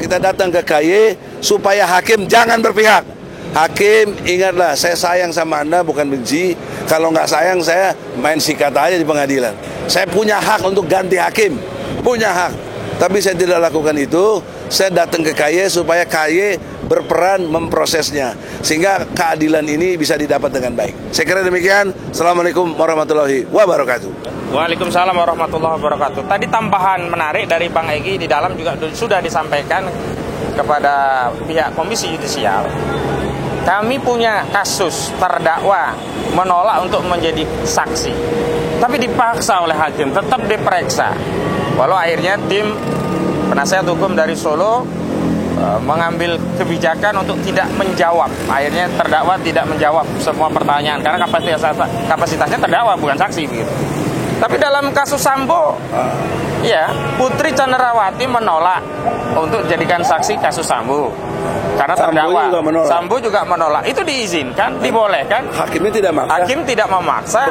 kita datang ke KY supaya hakim jangan berpihak. Hakim, ingatlah, saya sayang sama Anda, bukan benci. Kalau nggak sayang, saya main sikat aja di pengadilan. Saya punya hak untuk ganti hakim, punya hak. Tapi saya tidak lakukan itu. Saya datang ke KY supaya KY berperan memprosesnya, sehingga keadilan ini bisa didapat dengan baik. Saya kira demikian. Assalamualaikum warahmatullahi wabarakatuh. Waalaikumsalam warahmatullahi wabarakatuh. Tadi tambahan menarik dari Bang Egy di dalam juga sudah disampaikan kepada pihak Komisi Yudisial. Kami punya kasus terdakwa menolak untuk menjadi saksi, tapi dipaksa oleh hakim tetap diperiksa. Walau akhirnya tim penasihat hukum dari Solo mengambil kebijakan untuk tidak menjawab. Akhirnya terdakwa tidak menjawab semua pertanyaan karena kapasitasnya terdakwa bukan saksi begitu. Tapi dalam kasus Sambo, ya, Putri Chandrawati menolak untuk jadikan saksi kasus Sambo karena terdakwa. Sambo juga menolak. Itu diizinkan, dibolehkan. Hakimnya tidak memaksa. Hakim tidak memaksa.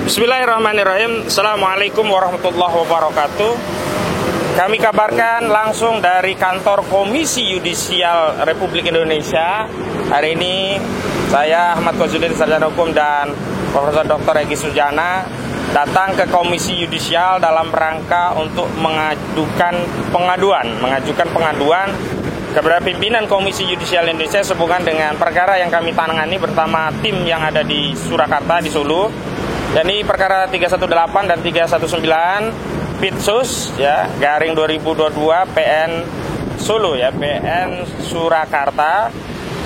Bismillahirrahmanirrahim. Assalamualaikum warahmatullahi wabarakatuh. Kami kabarkan langsung dari kantor Komisi Yudisial Republik Indonesia. Hari ini saya Ahmad Kozudin, sarjana hukum, dan Profesor Dr. Egy Sujana datang ke Komisi Yudisial dalam rangka untuk mengajukan pengaduan kepada pimpinan Komisi Yudisial Indonesia sehubungan dengan perkara yang kami tangani bersama tim yang ada di Surakarta, di Solo. Dan ini perkara 318 dan 319 Pitsus, ya, garing 2022 PN Solo, ya, PN Surakarta.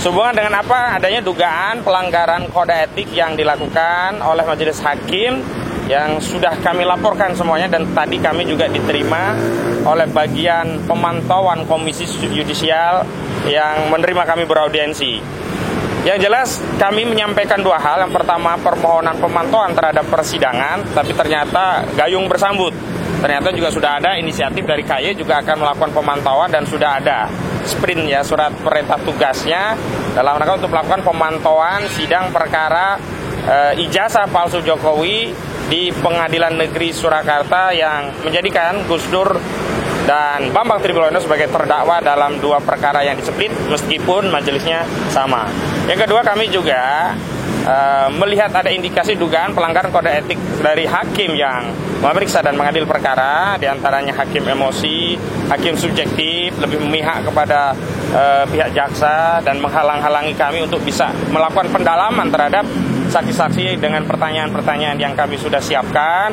Sehubungan dengan apa? Adanya dugaan pelanggaran kode etik yang dilakukan oleh majelis hakim yang sudah kami laporkan semuanya, dan tadi kami juga diterima oleh bagian pemantauan Komisi Yudisial yang menerima kami beraudiensi. Yang jelas kami menyampaikan dua hal. Yang pertama, permohonan pemantauan terhadap persidangan, tapi ternyata gayung bersambut. Ternyata juga sudah ada inisiatif dari KY juga akan melakukan pemantauan, dan sudah ada sprint, ya, surat perintah tugasnya dalam rangka untuk melakukan pemantauan sidang perkara ijazah palsu Jokowi di Pengadilan Negeri Surakarta yang menjadikan Gus Dur dan Bambang Tribulono sebagai terdakwa dalam dua perkara yang displit meskipun majelisnya sama. Yang kedua, kami juga melihat ada indikasi dugaan pelanggaran kode etik dari hakim yang memeriksa dan mengadil perkara, diantaranya hakim emosi, hakim subjektif, lebih memihak kepada pihak jaksa dan menghalang-halangi kami untuk bisa melakukan pendalaman terhadap saksi-saksi dengan pertanyaan-pertanyaan yang kami sudah siapkan,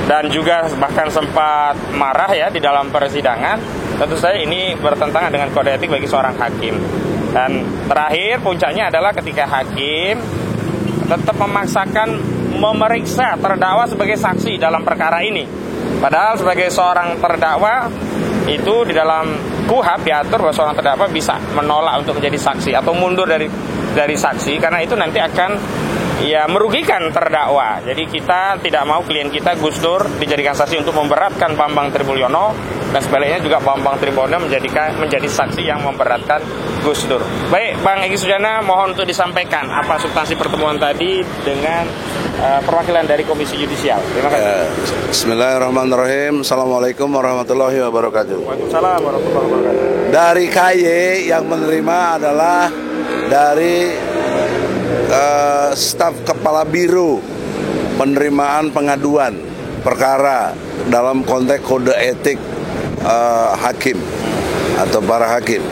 dan juga bahkan sempat marah, ya, di dalam persidangan. Tentu saja ini bertentangan dengan kode etik bagi seorang hakim. Dan terakhir, puncaknya adalah ketika hakim tetap memaksakan memeriksa terdakwa sebagai saksi dalam perkara ini. Padahal sebagai seorang terdakwa itu di dalam KUHP diatur bahwa seorang terdakwa bisa menolak untuk menjadi saksi atau mundur dari saksi, karena itu nanti akan, ya, merugikan terdakwa. Jadi kita tidak mau klien kita Gus Dur dijadikan saksi untuk memberatkan Bambang Tribulono, dan sebaliknya juga Bambang Tribulono menjadi saksi yang memberatkan Gus Dur. Baik, Bang Egy Sujana, mohon untuk disampaikan apa substansi pertemuan tadi dengan perwakilan dari Komisi Yudisial. Terima kasih. Bismillahirrahmanirrahim. Assalamualaikum warahmatullahi wabarakatuh. Waalaikumsalam warahmatullahi wabarakatuh. Dari KY yang menerima adalah dari staf kepala biro penerimaan pengaduan perkara dalam konteks kode etik hakim atau para hakim.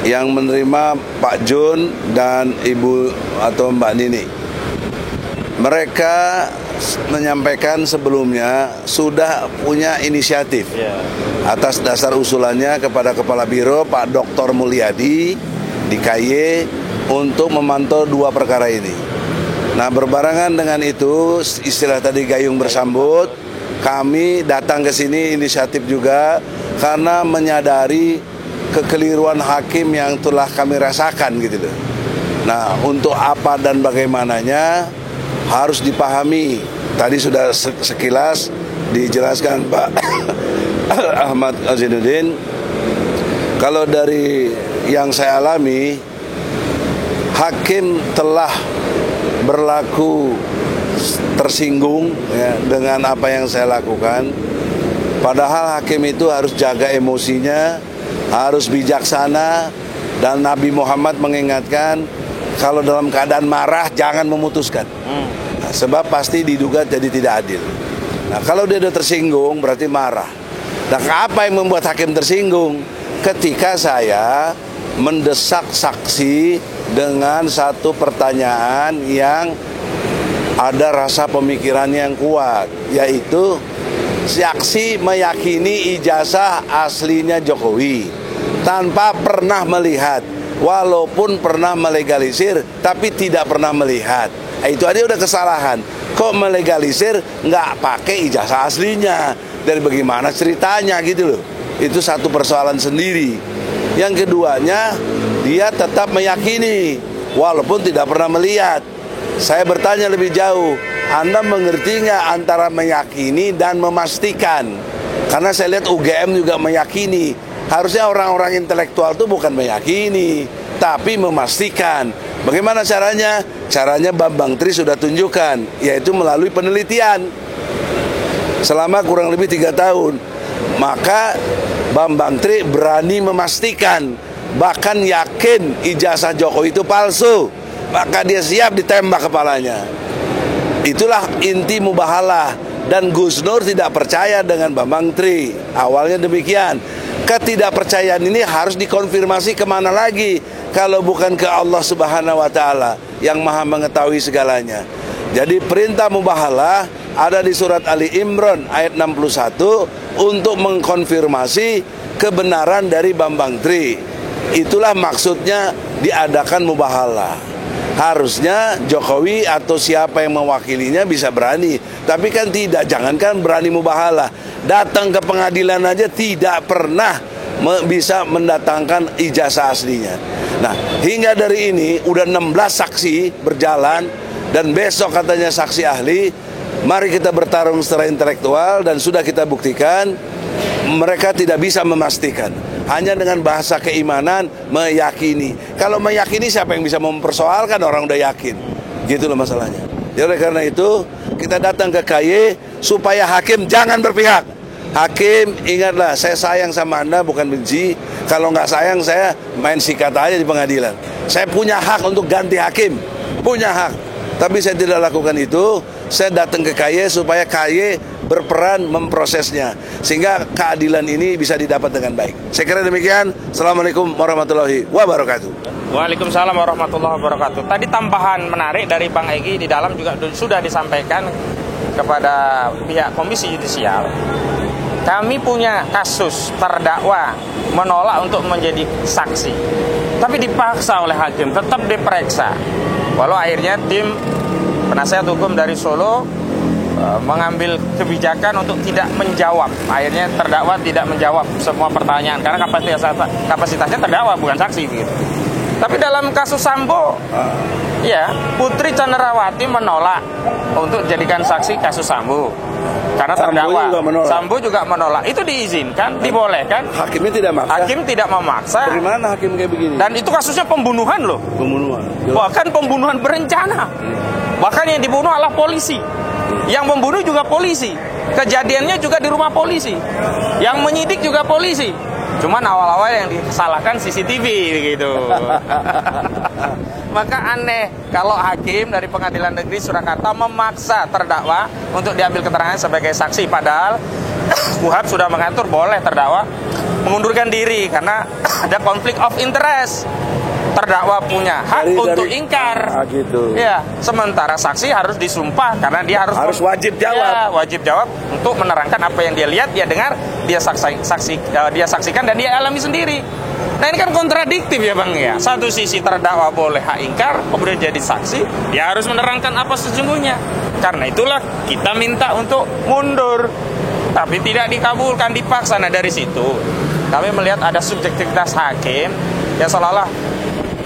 Yang menerima Pak Jun dan Ibu atau Mbak Nini. Mereka menyampaikan sebelumnya sudah punya inisiatif atas dasar usulannya kepada Kepala Biro Pak Dr. Mulyadi di KY untuk memantau dua perkara ini. Nah, berbarengan dengan itu, istilah tadi gayung bersambut, kami datang ke sini inisiatif juga karena menyadari kekeliruan hakim yang telah kami rasakan gitu loh. Nah, untuk apa dan bagaimananya harus dipahami. Tadi sudah sekilas dijelaskan Pak Ahmad Kozudin. Kalau dari yang saya alami, hakim telah berlaku tersinggung ya, dengan apa yang saya lakukan. Padahal hakim itu harus jaga emosinya, harus bijaksana, dan Nabi Muhammad mengingatkan kalau dalam keadaan marah jangan memutuskan. Nah, sebab pasti diduga jadi tidak adil. Nah, kalau dia udah tersinggung berarti marah. Nah, apa yang membuat hakim tersinggung? Ketika saya mendesak saksi dengan satu pertanyaan yang ada rasa pemikirannya yang kuat, yaitu saksi meyakini ijazah aslinya Jokowi tanpa pernah melihat, walaupun pernah melegalisir tapi tidak pernah melihat. Itu aja udah kesalahan. Kok melegalisir nggak pakai ijazah aslinya? Dari bagaimana ceritanya gitu loh. Itu satu persoalan sendiri. Yang keduanya, dia tetap meyakini walaupun tidak pernah melihat. Saya bertanya lebih jauh, Anda mengerti nggak antara meyakini dan memastikan? Karena saya lihat UGM juga meyakini. Harusnya orang-orang intelektual itu bukan meyakini, tapi memastikan. Bagaimana caranya? Caranya Bambang Tri sudah tunjukkan, yaitu melalui penelitian selama kurang lebih 3 tahun. Maka Bambang Tri berani memastikan, bahkan yakin ijazah Jokowi itu palsu, maka dia siap ditembak kepalanya. Itulah inti mubahalah. Dan Gus Nur tidak percaya dengan Bambang Tri. Awalnya demikian. Ketidakpercayaan ini harus dikonfirmasi kemana lagi kalau bukan ke Allah Subhanahu wa Ta'ala yang Maha mengetahui segalanya. Jadi perintah mubahalah ada di surat Ali Imran ayat 61 untuk mengkonfirmasi kebenaran dari Bambang Tri. Itulah maksudnya diadakan mubahalah. Harusnya Jokowi atau siapa yang mewakilinya bisa berani, tapi kan tidak. Jangankan berani mubahalah, datang ke pengadilan aja tidak pernah bisa mendatangkan ijazah aslinya. Nah, hingga dari ini udah 16 saksi berjalan, dan besok katanya saksi ahli. Mari kita bertarung secara intelektual, dan sudah kita buktikan mereka tidak bisa memastikan. Hanya dengan bahasa keimanan meyakini. Kalau meyakini siapa yang bisa mempersoalkan, orang udah yakin. Gitu loh masalahnya. Jadi oleh karena itu kita datang ke KY supaya hakim jangan berpihak. Hakim, ingatlah, saya sayang sama Anda, bukan benci. Kalau nggak sayang, saya main sikat aja di pengadilan. Saya punya hak untuk ganti hakim, punya hak. Tapi saya tidak lakukan itu. Saya datang ke KY supaya KY berperan memprosesnya, sehingga keadilan ini bisa didapat dengan baik. Saya kira demikian. Assalamualaikum warahmatullahi wabarakatuh. Waalaikumsalam warahmatullahi wabarakatuh. Tadi tambahan menarik dari Bang Egy di dalam juga sudah disampaikan kepada pihak Komisi Yudisial. Kami punya kasus terdakwa menolak untuk menjadi saksi, tapi dipaksa oleh hakim tetap diperiksa. Walau akhirnya tim penasihat hukum dari Solo mengambil kebijakan untuk tidak menjawab. Akhirnya terdakwa tidak menjawab semua pertanyaan karena kapasitasnya terdakwa bukan saksi gitu. Tapi dalam kasus Sambo, ya, Putri Candrawati menolak untuk jadikan saksi kasus Sambo karena terdakwa. Sambo juga menolak. Itu diizinkan, dibolehkan. Hakimnya tidak maksa. Hakim tidak memaksa. Bagaimana hakim kayak begini? Dan itu kasusnya pembunuhan loh. Pembunuhan. Bahkan pembunuhan berencana. Bahkan yang dibunuh adalah polisi. Yang membunuh juga polisi. Kejadiannya juga di rumah polisi. Yang menyidik juga polisi. Cuman awal-awal yang disalahkan CCTV gitu. Maka aneh kalau hakim dari Pengadilan Negeri Surakarta memaksa terdakwa untuk diambil keterangan sebagai saksi, padahal KUHP sudah mengatur boleh terdakwa mengundurkan diri karena ada konflik of interest. Terdakwa punya hak untuk ingkar. Gitu. Ya, sementara saksi harus disumpah karena dia harus wajib jawab. Ya, wajib jawab untuk menerangkan apa yang dia lihat, dia dengar, dia dia saksikan dan dia alami sendiri. Nah, ini kan kontradiktif ya Bang ya. Satu sisi terdakwa boleh hak ingkar, kemudian jadi saksi, dia harus menerangkan apa sesungguhnya. Karena itulah kita minta untuk mundur. Tapi tidak dikabulkan, dipaksa. Nah, dari situ kami melihat ada subjektivitas hakim yang seolah-olah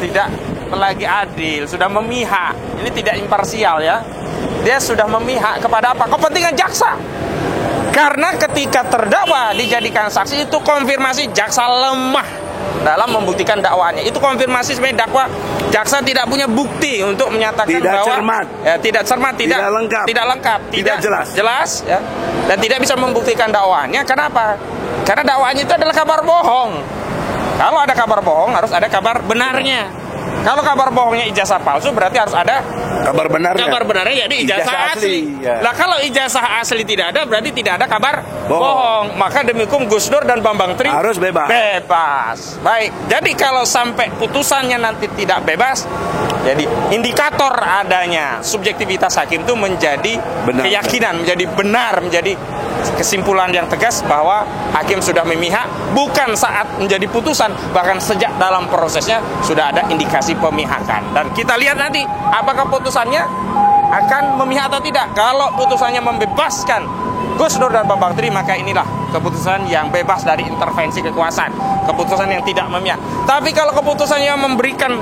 tidak lagi adil, sudah memihak. Ini tidak imparsial ya. Dia sudah memihak kepada apa? Kepentingan jaksa. Karena ketika terdakwa dijadikan saksi itu konfirmasi jaksa lemah. dalam membuktikan dakwaannya. Itu konfirmasi sebenarnya dakwa jaksa tidak punya bukti untuk menyatakan tidak bahwa cermat. Ya, tidak cermat, tidak lengkap, tidak jelas ya, dan tidak bisa membuktikan dakwaannya. Kenapa? Karena dakwaannya itu adalah kabar bohong. Kalau ada kabar bohong harus ada kabar benarnya. Kalau kabar bohongnya ijazah palsu berarti harus ada kabar benarnya. Kabar benarnya jadi ijazah asli. Ya. Nah kalau ijazah asli tidak ada berarti tidak ada kabar bohong. Maka demi hukum Gus Dur dan Bambang Tri harus bebas. Baik. Jadi kalau sampai putusannya nanti tidak bebas, jadi indikator adanya subjektivitas hakim itu menjadi keyakinan, menjadi benar, menjadi kesimpulan yang tegas bahwa hakim sudah memihak, bukan saat menjadi putusan, bahkan sejak dalam prosesnya sudah ada indikasi pemihakan. Dan kita lihat nanti apakah putusannya akan memihak atau tidak. Kalau putusannya membebaskan Gus Dur dan Bambang Tri, maka inilah keputusan yang bebas dari intervensi kekuasaan, keputusan yang tidak memihak. Tapi kalau keputusannya memberikan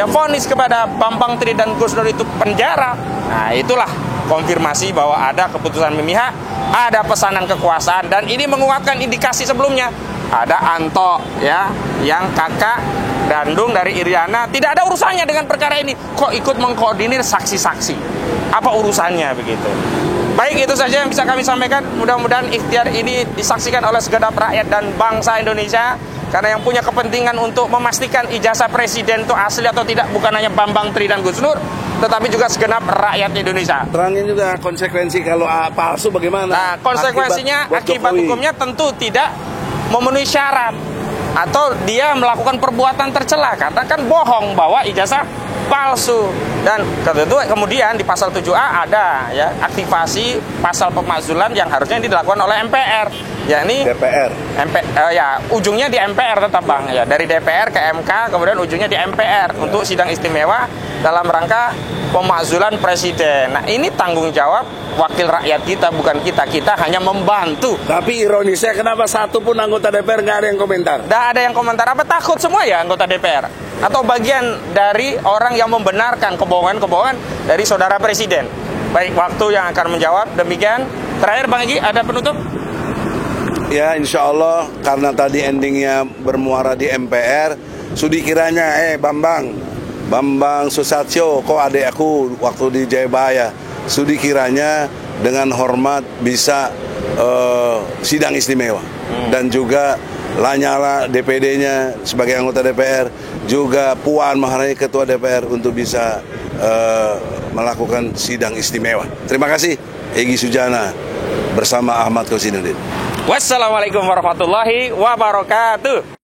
vonis kepada Bambang Tri dan Gus Dur itu penjara, nah itulah konfirmasi bahwa ada keputusan memihak, ada pesanan kekuasaan, dan ini menguatkan indikasi sebelumnya. Ada Anto ya, yang kakak Dandung dari Iriana tidak ada urusannya dengan perkara ini, kok ikut mengkoordinir saksi-saksi. Apa urusannya begitu? Baik, itu saja yang bisa kami sampaikan. Mudah-mudahan ikhtiar ini disaksikan oleh segenap rakyat dan bangsa Indonesia. Karena yang punya kepentingan untuk memastikan ijazah presiden itu asli atau tidak bukan hanya Bambang Tri dan Gus Dur, tetapi juga segenap rakyat Indonesia. Terangin juga konsekuensi kalau palsu bagaimana? Nah, konsekuensinya akibat hukumnya tentu tidak memenuhi syarat atau dia melakukan perbuatan tercela karena kan bohong bahwa ijazah palsu. Dan kemudian di pasal 7A ada ya aktivasi pasal pemakzulan yang harusnya dilakukan oleh MPR, yakni DPR. Ya ujungnya di MPR tetap Bang ya, dari DPR ke MK kemudian ujungnya di MPR untuk sidang istimewa dalam rangka pemakzulan presiden. Nah, ini tanggung jawab wakil rakyat kita, bukan kita hanya membantu. Tapi ironisnya kenapa satu pun anggota DPR nggak ada yang komentar? Nggak ada yang komentar. Apa takut semua ya anggota DPR? Atau bagian dari orang yang membenarkan kebohongan-kebohongan dari saudara presiden? Baik, waktu yang akan menjawab. Demikian. Terakhir Bang Egy, ada penutup? Ya, insya Allah karena tadi endingnya bermuara di MPR, sudi kiranya Bambang Susatyo, kok adik aku waktu di Jayabaya, sudi kiranya dengan hormat bisa sidang istimewa. Dan juga Lanyala DPD-nya sebagai anggota DPR, juga Puan Maharani ketua DPR untuk bisa melakukan sidang istimewa. Terima kasih. Egy Sujana bersama Ahmad Kosinudin. Wassalamualaikum warahmatullahi wabarakatuh.